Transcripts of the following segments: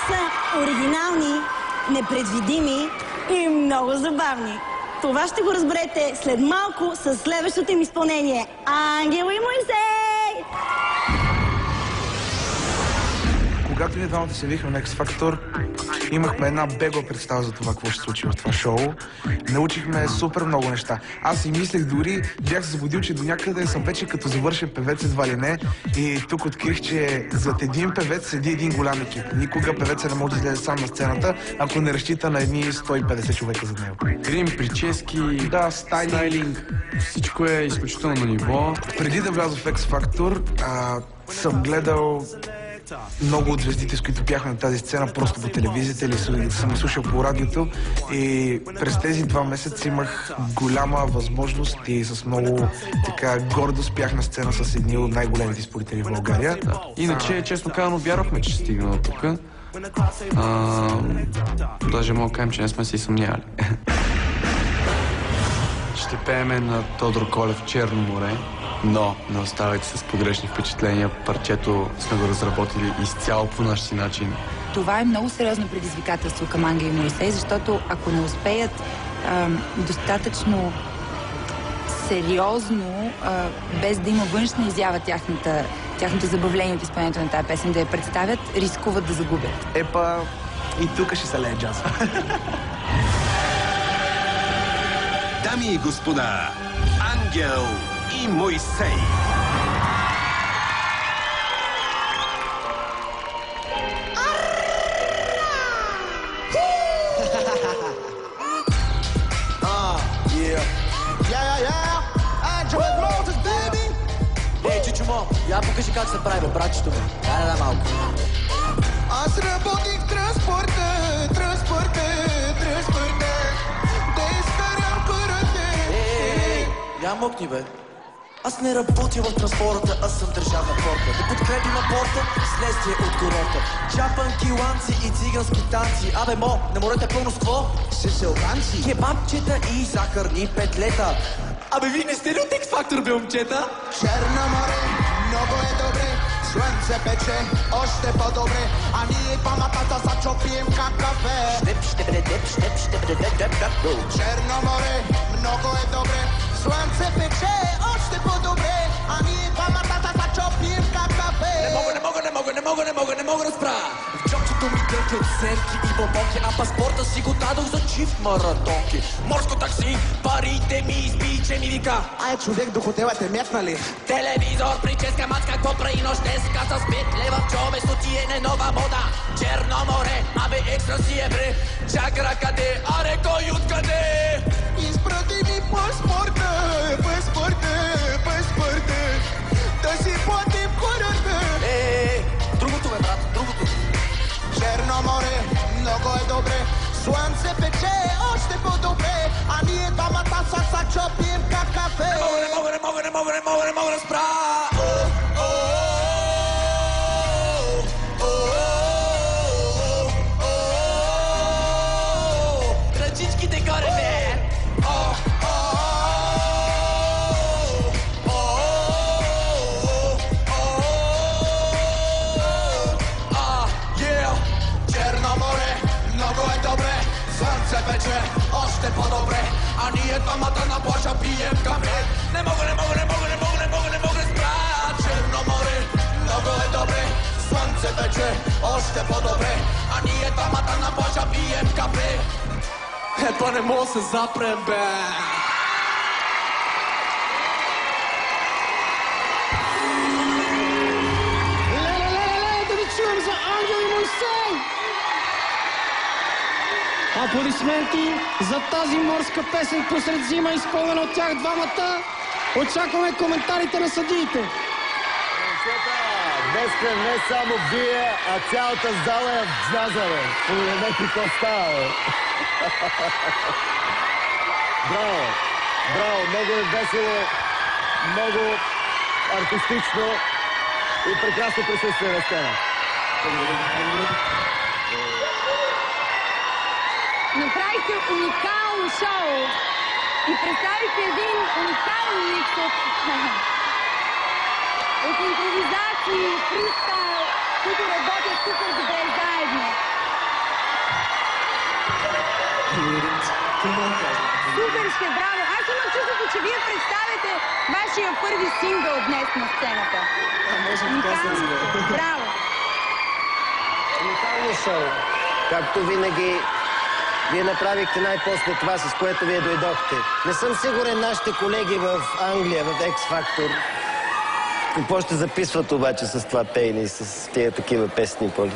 са оригинални, непредвидими и много забавни. Това ще го разберете след малко с следващото им изпълнение. Ангел и Моисей! Когато ние двамата се явихме на X Factor, имахме една бегла представа за това, какво ще се случи в това шоу. Научихме супер много неща. Аз си мислех дори, бях се заблудил, че до някъде съм вече като завършен певец едва ли не. И тук открих, че зад един певец седи един голям екип. Никога певеца не може да излезе сам на сцената, ако не разчита на едни 150 човека зад него. Грим, прически, да, стайлинг. Всичко е изключително на ниво. Преди да вляза в X Factor, съм гледал много от звездите, с които бяхме на тази сцена, просто по телевизията или съм слушал по радиото. И през тези 2 месеца имах голяма възможност и с много така гордост бях на сцена с едни от най-големите изпълнители в България. Да. Иначе, честно казано, вярвахме, че ще стигна до тук. Даже мога да кажем, че не сме си съмнявали. Ще пееме на Тодор Колев „Черно море“. Но не оставайте с погрешни впечатления. Парчето сме го разработили изцяло по наш си начин. Това е много сериозно предизвикателство към Ангел и Моисей, защото ако не успеят достатъчно сериозно, без да има външна изява тяхното забавление от изпълнението на тази песен, да я представят, рискуват да загубят. Епа, и тук ще се лее джаз. Дами и господа, Ангел и Моисей. Чичумо, я покажи как се прави, братчето ми. Дай малко. Аз работих в транспорта. Да изкарам корате. Я мокни, бе. Аз не работя в транспорта, аз съм държавна порта. Да подкрепим апорта, следствие от курорта. Чапанки, ланци и цигански танци. Абе, на морето е пълно с какво? Сеселганци. Кебабчета и захарни петлета. Абе, вие не сте ли от X Factor, бе, момчета? Черно море, много е добре. Слънце пече, още по-добре. А ние двамата да зачопием как кафе. Черно море, много е добре. Слънце пече, още по-добре. А ние двамата да зачопием как кафе. Не мога да спра. В джобчето ми дърпят серки и бомбонки, а паспорта си го дадох за чифт маратонки. Морско такси, парите ми изби, че ми вика. Ай, човек, до хотела те мятнали. Телевизор, прическа, мацка, какво прави нощеска с 5 лева в чове, сутиене, нова мода. Черно море, абе екстра си е бре. Чакра къде, аре кой откъде? Изпрати ми паспорта. Да си платим хората. Другото, бе, брат, другото. Черно море, много е добре. Слънце пече, още по-добре. А ние двамата са чопием как кафе. Не мога да спра. Ръчичките горе, бе. Слънце пече, още по-добре. А ние двамата на плажа пием кафе. Не мога да спра. Черно море, много е добре. Слънце пече, още по-добре. А ние двамата на плажа пием кафе. Ето не мога да се запрем, бе. Да ви чуем за Ангел и Моисей! Аплодисменти за тази морска песен посред зима, изпълнена от тях двамата. Очакваме коментарите на съдиите. Днеска не само вие, а цялата зала е в джаза, бе. Погледнете какво става, бе. Браво, много е весело, много артистично и прекрасно присъствие на сцена. Направихте уникално шоу и представихте един уникален микс от импровизации, фристайл, които работят супер добре заедно. Суперски, браво! Аз имам чувството, че вие представяте вашия първи сингъл днес на сцената. Браво! Уникално шоу. Както винаги, вие направихте най-после това, с което вие дойдохте. Не съм сигурен нашите колеги в Англия, в X-Factor, какво ще записват обаче с това пеене и с тия такива песни, Поли.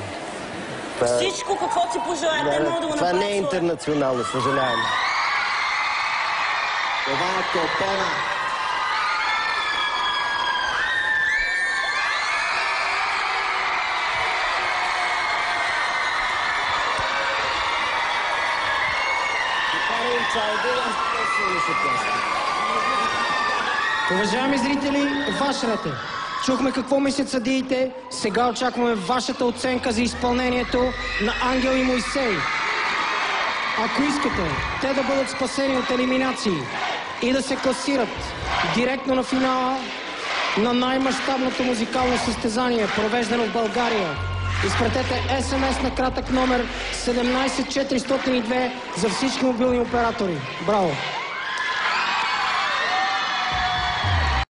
Всичко, каквото си пожелаете, мога да го направя. Това не е интернационално, съжалявам. Това е Копена. Уважаеми зрители, ваш ред е. Чухме какво мислят съдиите. Сега очакваме вашата оценка за изпълнението на Ангел и Мойсей. Ако искате те да бъдат спасени от елиминации и да се класират директно на финала на най-мащабното музикално състезание, провеждано в България, изпратете СМС на кратък номер 17402 за всички мобилни оператори. Браво!